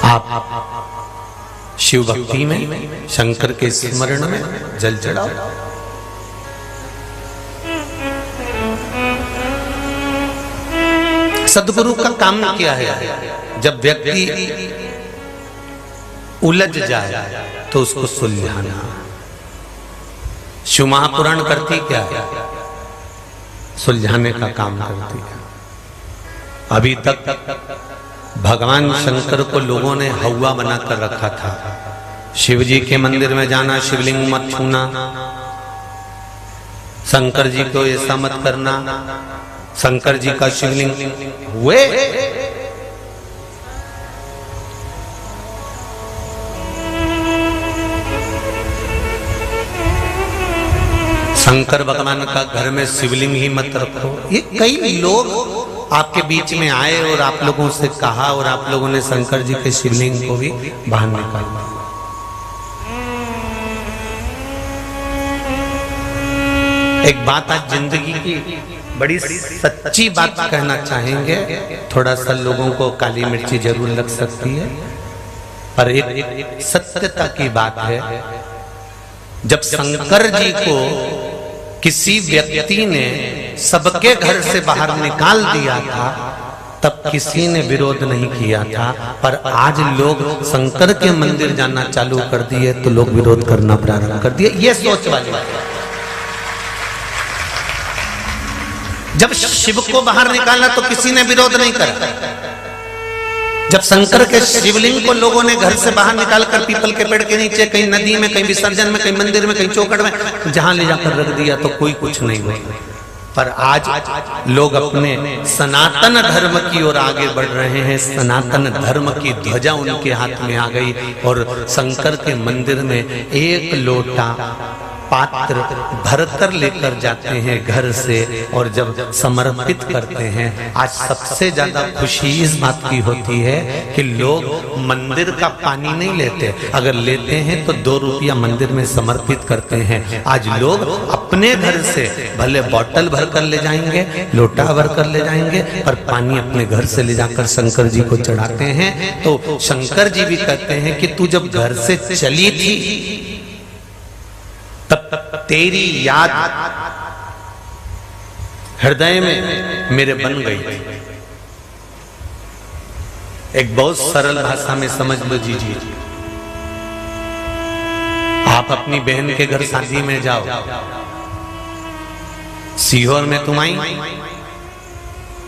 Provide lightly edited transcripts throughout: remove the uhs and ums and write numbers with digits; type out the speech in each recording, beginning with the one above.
आप शिव भक्ति में, शंकर के स्मरण में जल चढ़ाओ। सदगुरु का काम क्या है? जब व्यक्ति उलझ जाए तो उसको सुलझाना। शिव महापुराण करती क्या है? सुलझाने का काम करती है। अभी तक भगवान शंकर को लोगों ने हौवा बनाकर रखा था। शिव जी के मंदिर में जाना, शिवलिंग मत छूना, शंकर जी को ऐसा मत करना, शंकर जी का शिवलिंग हुए। शंकर भगवान का घर में शिवलिंग ही मत रखो। ये कई लोग आपके बीच में आए और आप लोगों से कहा और आप लोगों ने शंकर जी के शिवलिंग को भी बाहर निकाल दिया। एक बात आज जिंदगी की बड़ी सच्ची बात कहना चाहेंगे। थोड़ा सा लोगों को काली मिर्ची जरूर लग सकती है, पर एक सत्यता की बात है। जब शंकर जी को किसी व्यक्ति ने सबके घर से बाहर निकाल दिया था, तब किसी ने विरोध नहीं किया था। पर आज लोग शंकर के मंदिर जाना चालू कर दिए तो लोग विरोध करना प्रारंभ कर दिए। ये सोच वाली बात है। जब शिव को बाहर निकाला तो किसी ने विरोध नहीं करा। जब शंकर के शिवलिंग को लोगों ने घर से बाहर निकालकर पीपल के पेड़ के नीचे, कहीं नदी में, कहीं विसर्जन में, कहीं मंदिर में, कहीं चौखट में, जहां ले जाकर रख दिया तो कोई कुछ नहीं हुआ। पर आज लोग अपने सनातन धर्म की ओर आगे बढ़ रहे हैं। सनातन धर्म की ध्वजा उनके हाथ में आ गई और शंकर के मंदिर में एक लोटा पात्र भरकर लेकर जाते हैं घर से, और जब समर्पित करते हैं। आज सबसे ज्यादा खुशी इस बात की होती है कि लोग मंदिर का पानी नहीं लेते, अगर लेते हैं तो 2 रुपया मंदिर में समर्पित करते हैं। आज लोग अपने घर से भले बोतल भर कर ले जाएंगे, लोटा भर कर ले जाएंगे, पर पानी अपने घर से ले जाकर शंकर जी को चढ़ाते हैं। तो शंकर जी भी कहते हैं कि तू जब घर से चली थी तब तेरी याद हृदय में मेरे बन गई। एक बहुत सरल भाषा में समझ लो जी। आप अपनी बहन के घर शादी में जाओ, सीहोर में तुम आई,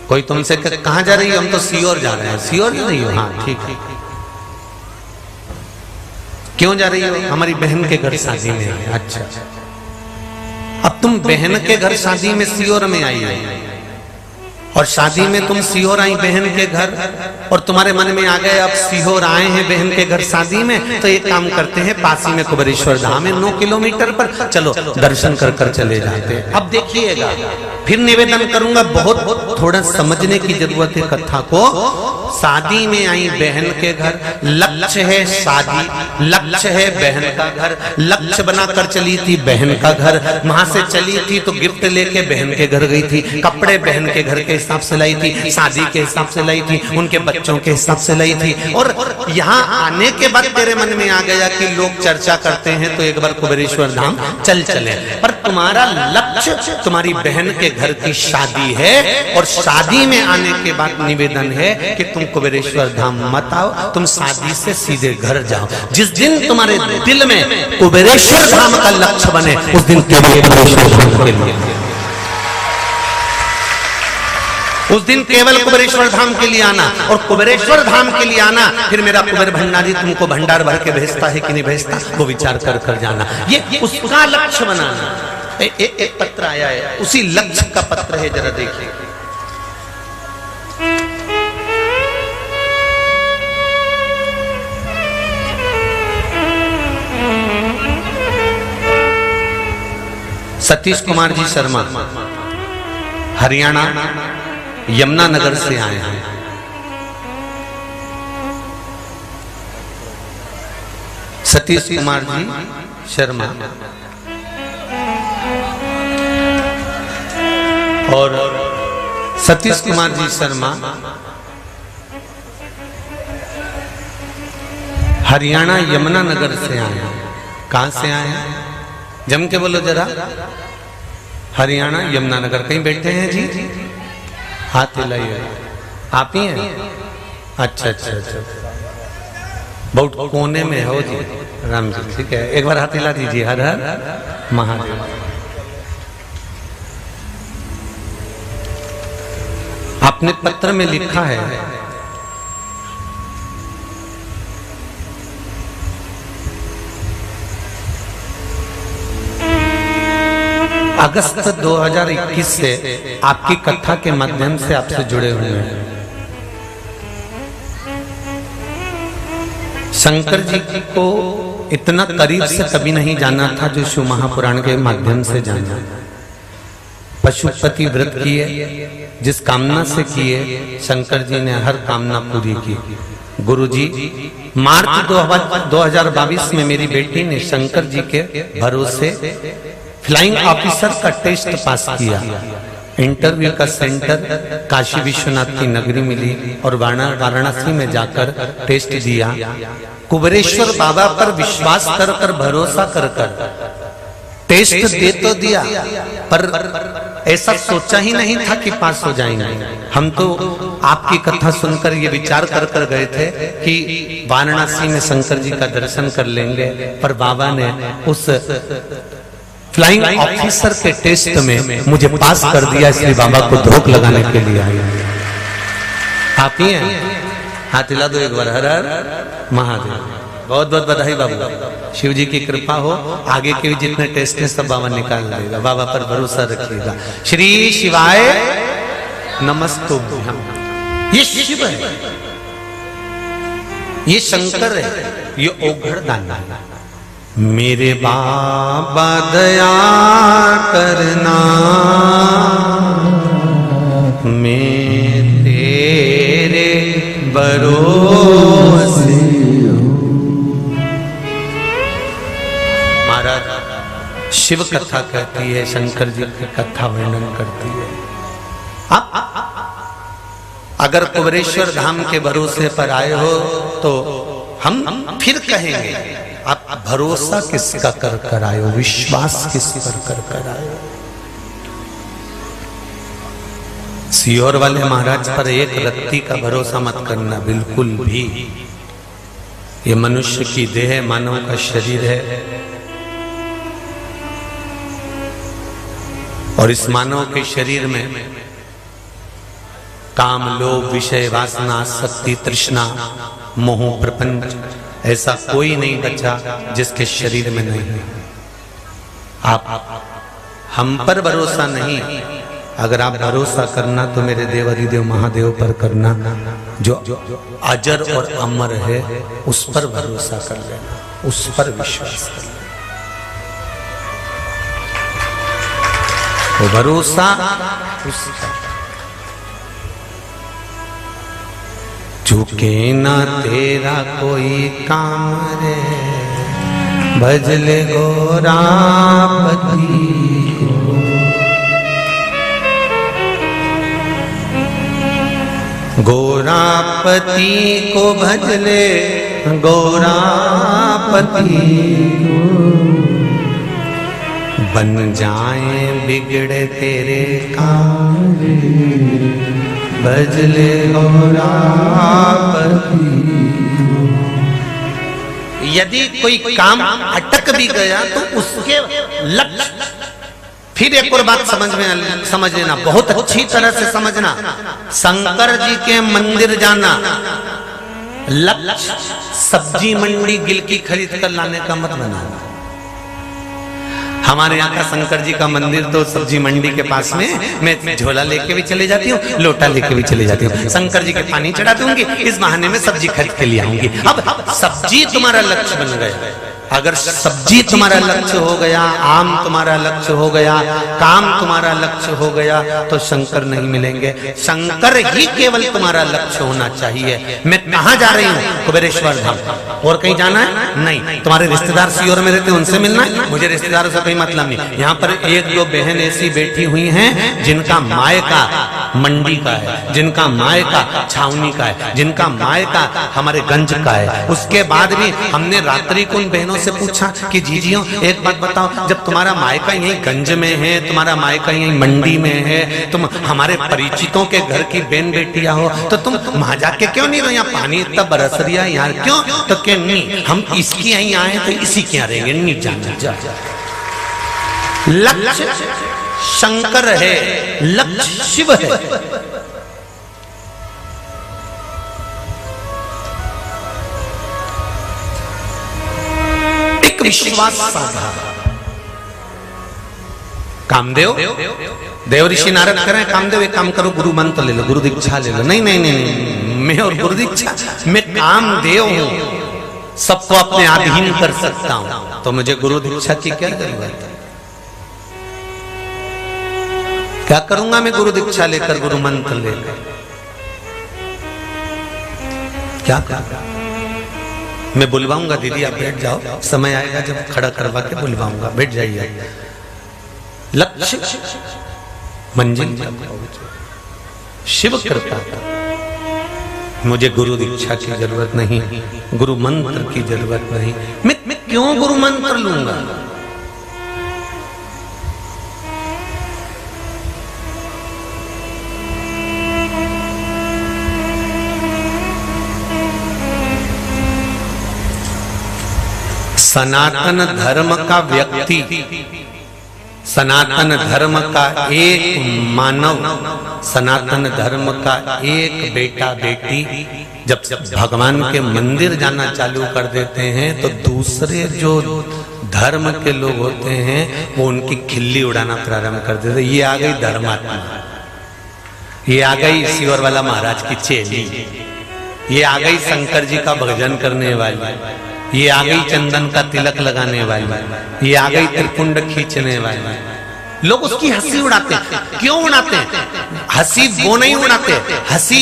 कोई तुमसे कहां जा रही हो? हम तो सीहोर जा रहे हैं। सीहोर जा रही हो? हाँ ठीक है। क्यों जा रही हो? हमारी बहन के घर शादी में आई। अच्छा, अब तुम बहन के घर शादी में सीहोर में आई है, और शादी में तुम सीहोर आई बहन के घर, और तुम्हारे मन में आ गए अब सीहोर आए हैं बहन के घर शादी में, तो एक काम करते हैं, पास ही में कुबेरेश्वर धाम है 9 किलोमीटर पर, चलो दर्शन कर कर चले जाते हैं। अब देखिएगा, फिर निवेदन करूंगा, बहुत थोड़ा समझने की जरूरत है कथा को। शादी में आई बहन के घर, लक्ष्य है शादी, लक्ष्य है बहन का घर, लक्ष्य बनाकर चली थी बहन का घर। वहां से चली थी तो गिफ्ट लेके बहन के घर गई थी, कपड़े बहन के घर के हिसाब से लाई थी, शादी के हिसाब से लाई थी, उनके बच्चों के हिसाब से लाई थी। और यहाँ आने के बाद तेरे मन में आ गया कि लोग चर्चा करते हैं तो एक बार कुबेरेश्वर धाम चल चले, पर तुम्हारा लक्ष्य तुम्हारी बहन के घर की शादी है। और शादी में आने के बाद निवेदन है कि तुम कुबेरेश्वर धाम मत आओ, तुम शादी से सीधे घर जाओ। जिस दिन तुम्हारे दिल में कुबेरेश्वर धाम का लक्ष्य बने, उस दिन केवल कुबेरेश्वर धाम के लिए, उस दिन केवल कुबेरेश्वर धाम के लिए आना। और कुबेरेश्वर धाम के लिए आना, फिर मेरा कुबेर भंडारी तुमको भंडार भर के भेजता है कि नहीं भेजता, वो विचार कर कर जाना। ये उसका लक्ष्य बनाना। एक पत्र आया है, उसी लक्ष्य का पत्र है, जरा देखिए। सतीश कुमार जी शर्मा हरियाणा यमुनानगर से आए हैं। सतीश कुमार जी शर्मा और सतीश कुमार जी शर्मा हरियाणा यमुनानगर से आए। कहां से आए? जम के बोलो जरा। हरियाणा यमुनानगर। कहीं बैठे हैं जी? हाथ हिलाइए। आप ही हैं? अच्छा अच्छा अच्छा, बहुत कोने में हो जी। राम जी, ठीक है, एक बार हाथ हिला दीजिए। हर हर महादेव। आपने पत्र में लिखा है अगस्त 2021 से आपकी कथा के माध्यम से आपसे जुड़े हुए हैं। शंकर जी को इतना करीब से कभी नहीं जाना था जो शिव महापुराण के माध्यम से जाना। पशुपति व्रत किए, जिस कामना से किए शंकर जी ने हर कामना पूरी की। गुरुजी, मार्च 2022 में मेरी बेटी ने शंकर जी के भरोसे फ्लाइंग ऑफिसर का टेस्ट पास किया। इंटरव्यू का सेंटर काशी विश्वनाथ की नगरी मिली और वाराणसी में जाकर टेस्ट दिया। कुबेरेश्वर बाबा पर विश्वास कर कर भरोसा कर कर टेस्ट दे तो दिया, पर ऐसा सोचा ही नहीं था कि पास हो जाएंगे। हम तो आपकी कथा सुनकर ये विचार कर कर गए थे कि वाराणसी में शंकर जी का दर्शन कर लेंगे, पर बाबा ने उस फ्लाइंग ऑफिसर के टेस्ट में मुझे पास कर दिया, इसलिए बाबा को धोख लगाने के लिए आए। आप ही हैं? हाथ हिला दो एक बार। हर हर महादेव। बहुत बहुत बधाई बाबू। शिव जी की कृपा हो, आगे के भी जितने टेस्ट हैं सब बाबा निकाल देगा। बाबा पर भरोसा रखिएगा। श्री शिवाय नमस्तुभ्यम। ये शिव है, ये शंकर है, ये ओघड़ दाना है। मेरे बाबा दया करना, मैं तेरे भरोसे। महाराज शिव कथा कहती है, शंकर जी की कथा वर्णन करती है। अगर कुबेरेश्वर धाम के भरोसे पर आए हो तो हम फिर कहेंगे, आप भरोसा किसका कर कर आए हो, विश्वास किस पर कर कर आए हो। सीहोर वाले महाराज पर एक रत्ती का भरोसा मत करना, बिल्कुल भी। ये मनुष्य की देह, मानव का शरीर है, और इस मानव के शरीर में काम, लोभ, विषय, वासना, आसक्ति, तृष्णा, मोह, प्रपंच, ऐसा कोई नहीं बचा जिसके शरीर में नहीं है। आप हम पर भरोसा नहीं, अगर आप भरोसा करना तो मेरे देवाधिदेव महादेव पर करना, जो अजर और अमर है, उस पर भरोसा कर लेना, उस पर विश्वास कर लेना। तो भरोसा उसका। झुके ना तेरा कोई काम रे, भजले गोरापति को। गोरापति को भजले, गोरापति को। बन जाए बिगड़े तेरे काम रे, भजले गोरापति। यदि कोई काम अटक भी गया तो उसके लक्ष्य, फिर एक और बात समझ लेना, बहुत अच्छी तरह से समझना। शंकर जी के मंदिर जाना लक्ष्य सब्जी मंडी गिलकी खरीद कर लाने का मत बनाना। हमारे यहाँ का शंकर जी का मंदिर तो सब्जी मंडी के पास में, मैं झोला लेके भी चले जाती हूँ, लोटा लेके भी चले जाती हूँ, शंकर जी के पानी चढ़ा दूंगी, इस बहाने में सब्जी खरीद के लिए आऊंगी। अब सब्जी तुम्हारा लक्ष्य बन गया। अगर सब्जी तुम्हारा लक्ष्य हो गया, आम तुम्हारा लक्ष्य हो गया, काम तुम्हारा लक्ष्य हो गया, तो शंकर नहीं मिलेंगे। शंकर ही केवल तुम्हारा लक्ष्य होना चाहिए। मैं कहाँ जा रही हूँ? कुबेरेश्वर धाम। और कहीं जाना है? नहीं। तुम्हारे रिश्तेदार सीहोर में रहते, उनसे मिलना है? मुझे रिश्तेदारों से कोई मतलब नहीं। यहाँ पर एक दो बहन ऐसी बैठी हुई हैं जिनका मायका मंडी का है, जिनका मायका छावनी का है, जिनका मायका हमारे गंज का है। उसके बाद भी हमने रात्रि को उन बहनों से पूछा कि जीजियों एक बात बताओ, जब तुम्हारा मायका यही गंज में है, तुम्हारा मायका यही मंडी में है, तुम हमारे परिचितों के घर की बहन बेटियां हो, तो तुम वहां जाके क्यों नहीं रहो? यहाँ पानी इतना बरस रहा है यार, क्यों? तो क्या नहीं, हम इसकी यहीं आए तो इसी के यहाँ रहेंगे, नहीं जाना। जा लक्ष्य शंकर है, लक्ष्य शिव है। एक विश्वास साधा। कामदेव, देव ऋषि नारद करें, कामदेव एक काम करो, गुरु मंत्र ले लो, गुरु दीक्षा ले लो। नहीं नहीं नहीं, मैं और गुरु दीक्षा, मैं कामदेव हूं, सबको अपने अधीन कर सकता हूं, तो मुझे गुरु दीक्षा की क्या जरूरत है? क्या करूंगा मैं गुरु दीक्षा लेकर, गुरु मंत्र लेकर? क्या करूंगा? मैं बुलवाऊंगा, दीदी आप बैठ जाओ, समय आएगा जब खड़ा करवा के बुलवाऊंगा, बैठ जाइए। लक्ष्य मंजिल शिव कृपा, मुझे गुरु दीक्षा की जरूरत नहीं, गुरु मंत्र की जरूरत नहीं। मैं क्यों गुरु मंत्र लूंगा? सनातन धर्म का व्यक्ति, सनातन धर्म का एक मानव, सनातन धर्म का एक बेटा बेटी जब भगवान के मंदिर जाना चालू कर देते हैं, तो दूसरे जो धर्म के लोग होते हैं वो उनकी खिल्ली उड़ाना प्रारंभ कर देते। ये आ गई धर्मात्मा, ये आ गई सियोर वाला महाराज की चेली, ये आ गई शंकर जी का भजन करने वाली, ये आ गई चंदन का तिलक लगाने वाली, ये आ गई त्रिपुंड खींचने वाली। लोग उसकी हंसी उड़ाते हैं। क्यों उड़ाते हैं? हंसी वो नहीं उड़ाते, हंसी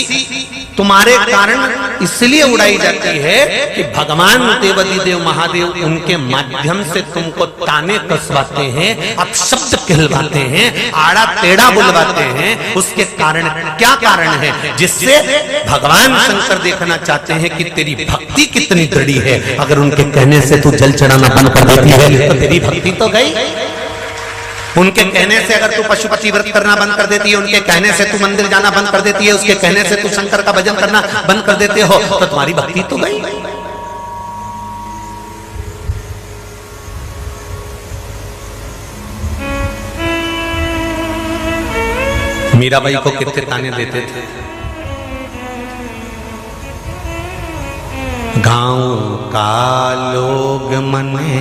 तुम्हारे कारण इसलिए उड़ाई जाती है कि भगवान देवाधिदेव महादेव उनके माध्यम से तुमको ताने कसवाते हैं, अपशब्द कहलवाते हैं, आड़ा टेढ़ा बुलवाते हैं। उसके कारण क्या कारण है? जिससे भगवान शंकर देखना चाहते हैं कि तेरी भक्ति कितनी दृढ़ है। अगर उनके कहने से तू जल चढ़ाना बंद कर देती है तो तेरी भक्ति तो गई। उनके कहने से अगर तू पशुपति व्रत करना बंद कर देती है, उनके कहने से तू मंदिर जाना बंद कर देती है, उसके कहने से तू शंकर का भजन करना बंद कर देते हो, तो तुम्हारी भक्ति तो गई। मीराबाई को कितने ताने देते थे। गांव का लोग मने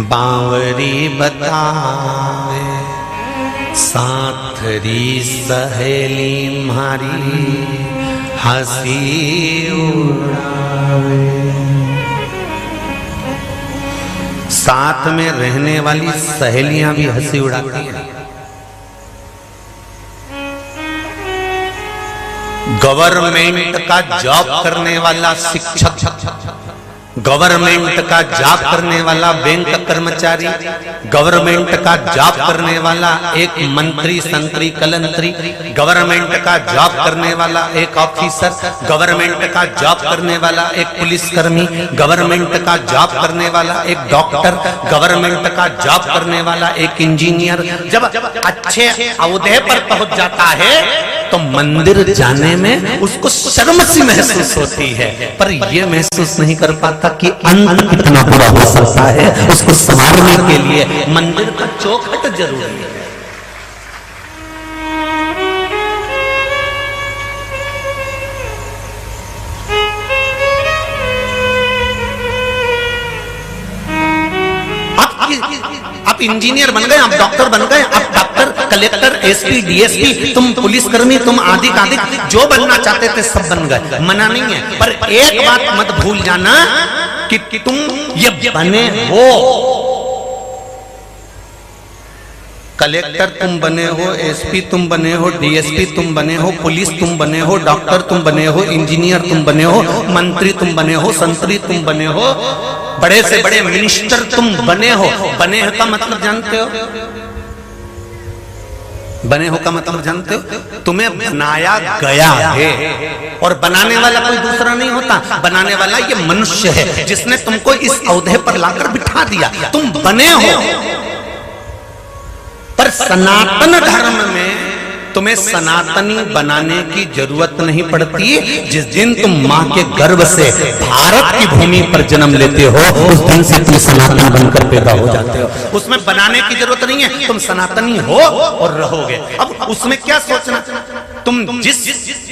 बावरी बतावे, साथरी सहेली मारी हंसी उड़ावे। साथ में रहने वाली सहेलियां भी हंसी उड़ाती हैं। गवर्नमेंट का जॉब करने वाला शिक्षक, गवर्नमेंट का जॉब करने वाला बैंक कर्मचारी, गवर्नमेंट का जॉब करने वाला एक मंत्री संतरी कलंतरी, गवर्नमेंट का जॉब करने वाला एक ऑफिसर, गवर्नमेंट का जॉब करने वाला एक पुलिसकर्मी, गवर्नमेंट का जॉब करने वाला एक डॉक्टर, गवर्नमेंट का जॉब करने वाला एक इंजीनियर जब अच्छे ओहदे पर पहुंच जाता है तो मंदिर जाने में उसको शर्म सी महसूस होती है, पर यह महसूस नहीं कर पाता कि अंत कितना बुरा हो सकता है। उसको संभालने के लिए मंदिर का चौखट जरूरी है। आप इंजीनियर बन गए, आप डॉक्टर बन गए, आप डॉक्टर, कलेक्टर, एसपी, डीएसपी, तुम पुलिसकर्मी, तुम आदि जो बनना चाहते थे सब बन गए, मना नहीं है। पर एक बात मत भूल जाना कि तुम ये बने हो। कलेक्टर तुम बने हो, एसपी तुम बने हो, डीएसपी तुम बने हो, पुलिस तुम बने हो, डॉक्टर तुम बने हो, इंजीनियर तुम बने हो, मंत्री तुम बने हो, संतरी तुम बने हो, बड़े से बड़े मिनिस्टर तुम बने हो। बने का मतलब जानते हो? बने हो का मतलब जानते हो, तुम्हें बनाया गया है और बनाने वाला कोई दूसरा नहीं होता। बनाने वाला ये मनुष्य है जिसने तुमको इस औहदे पर लाकर बिठा दिया। तुम बने हो, पर सनातन धर्म में तुम्हें सनातनी बनाने की जरूरत नहीं पड़ती। जिस दिन तुम मां के गर्भ से भारत की भूमि पर जन्म लेते हो उस दिन से तुम सनातन बनकर पैदा हो जाते हो। उसमें बनाने की जरूरत नहीं है, तुम सनातनी हो और रहोगे। अब उसमें क्या सोचना, तुम जिस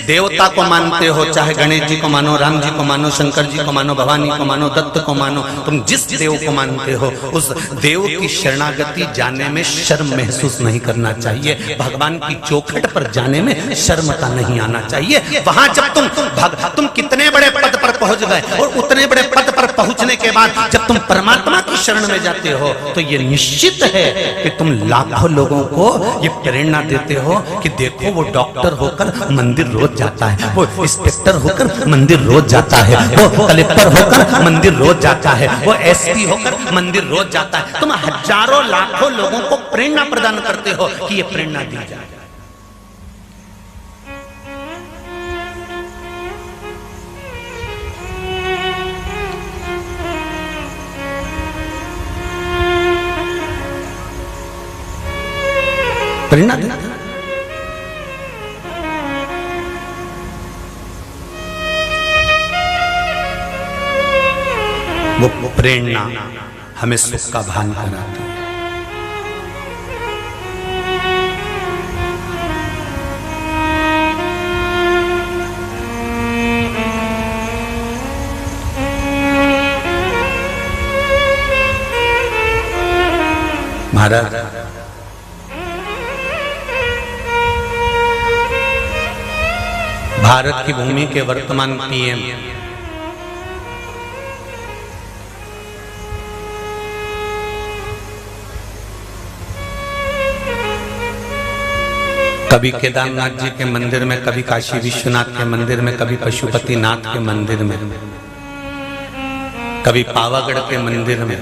देवता को मानते हो, चाहे गणेश जी को मानो, राम जी को मानो, शंकर जी को मानो, भवानी को मानो, दत्त को मानो, तुम जिस देव को मानते हो उस देव की शरणागति जाने में शर्म महसूस नहीं करना चाहिए। भगवान की चौखट पर जाने में शर्मता नहीं आना चाहिए। वहां जब तुम कितने बड़े पद पर पहुंच गए और उतने बड़े पद पर पहुंचने के बाद जब तुम परमात्मा की शरण में जाते हो तो ये निश्चित है कि तुम लाखों लोगों को ये प्रेरणा देते हो कि देखो वो डॉक्टर होकर मंदिर रोज जाता है, वो इंस्पेक्टर होकर मंदिर रोज जाता है, वो कलेक्टर होकर मंदिर रोज जाता है, वो एसपी होकर मंदिर रोज जाता है। तुम हजारों लाखों लोगों को प्रेरणा प्रदान करते हो कि ये प्रेरणा दी जाए। प्रेरणा देना, वो प्रेरणा हमें सुख का भान कराती है। महाराज भारत की भूमि के वर्तमान पीएम कभी केदारनाथ जी के मंदिर में, कभी काशी विश्वनाथ के मंदिर में, कभी पशुपतिनाथ के मंदिर में, कभी पावागढ़ के मंदिर में,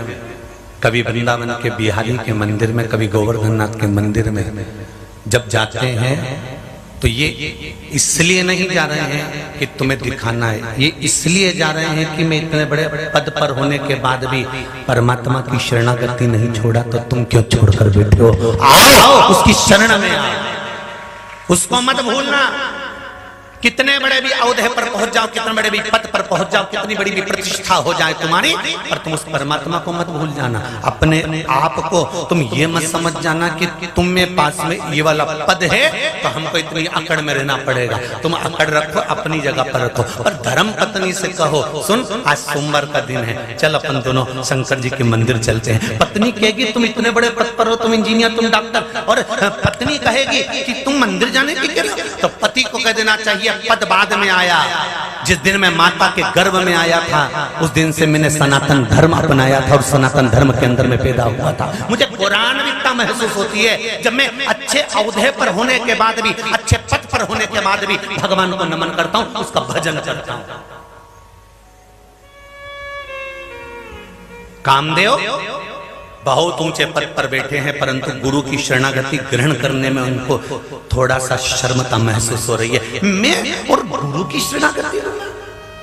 कभी वृंदावन के बिहारी के मंदिर में, कभी गोवर्धननाथ के मंदिर में जब जाते हैं तो ये इसलिए नहीं जा रहे हैं कि तुम्हें दिखाना है, ये इसलिए जा रहे हैं कि मैं इतने बड़े पद पर होने के बाद भी परमात्मा की शरणागति नहीं छोड़ा तो तुम क्यों छोड़कर बैठे हो। आओ उसकी शरण में आओ, उसको मत भूलना। कितने बड़े भी औहदे पर पहुंच जाओ, कितने बड़े भी पद पर पहुंच जाओ, कितनी बड़ी भी प्रतिष्ठा हो जाए तुम्हारी, पर तुम उस परमात्मा को मत भूल जाना। अपने आप को तुम ये मत समझ जाना कि तुम में पास में ये वाला पद है तो हमको इतनी अकड़ में रहना पड़ेगा। तुम अकड़ रखो, अपनी जगह पर रखो, पर धर्म पत्नी से कहो सुन आज सोमवार का दिन है, चल अपन दोनों शंकर जी के मंदिर चलते हैं। पत्नी कहेगी तुम इतने बड़े पद पर हो, तुम इंजीनियर, तुम डॉक्टर, और पत्नी कहेगी कि तुम मंदिर जाने की कह रहे हो, तो पति को कह देना चाहिए पद बाद में आया। जिस दिन मैं माता के गर्भ में आया था उस दिन से मैंने सनातन धर्म अपनाया था और सनातन धर्म के अंदर में पैदा हुआ था। मुझे पौराणिकता महसूस होती है जब मैं अच्छे औहदे पर होने के बाद भी, अच्छे पद पर होने के बाद भी भगवान को नमन करता हूं, उसका भजन करता हूं। कामदेव बहुत ऊंचे पद पर बैठे हैं परंतु गुरु की शरणागति ग्रहण करने में उनको थोड़ा सा शर्मता महसूस हो रही है। मैं और गुरु की शरणागति,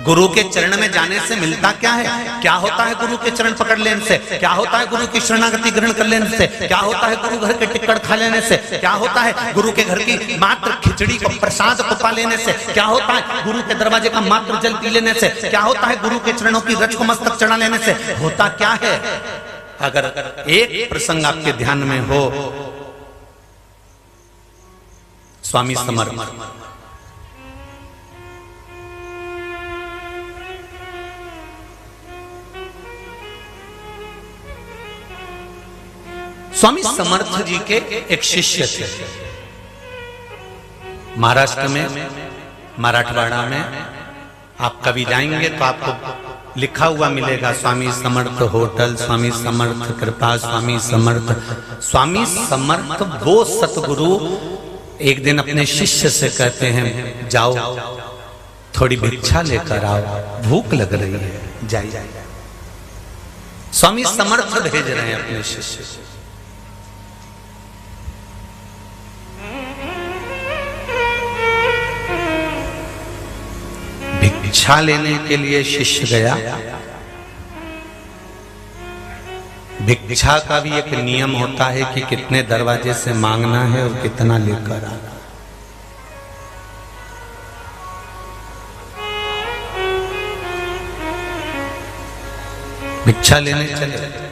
गुरु के चरण में जाने से मिलता क्या है? क्या होता है गुरु के चरण पकड़ लेने से? क्या होता है गुरु की शरणागति ग्रहण कर लेने से? क्या होता है गुरु घर के टिक्कड़ खा लेने से? क्या होता है गुरु के घर की मात्र खिचड़ी को, प्रसाद को पा लेने से? क्या होता है गुरु के दरवाजे का मात्र जल पी लेने से? क्या होता है गुरु के चरणों की रज को मस्तक चढ़ा लेने से? होता क्या है? अगर एक प्रसंग आपके ध्यान में हो, स्वामी समर्थ स्वामी समर्थ जी के एक शिष्य थे। महाराष्ट्र में, मराठवाड़ा में आप कभी जाएंगे तो आपको लिखा हुआ मिलेगा स्वामी समर्थ होटल, स्वामी समर्थ कृपा, स्वामी समर्थ। स्वामी समर्थ वो सतगुरु एक दिन अपने शिष्य से कहते हैं जाओ थोड़ी भिक्षा लेकर आओ, भूख लग रही है, जाइए। स्वामी समर्थ भेज रहे हैं अपने शिष्य से। भिक्षा लेने के लिए शिष्य गया। भिक्षा का भी एक नियम होता है कि कितने दरवाजे से मांगना है और कितना लेकर आना। भिक्षा लेने चले,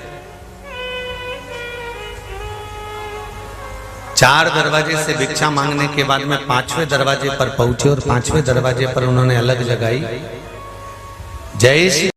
4 दरवाजे से भिक्षा मांगने के बाद में 5वें दरवाजे पर पहुंचे और 5वें दरवाजे पर उन्होंने अलग लगाई, जय श्री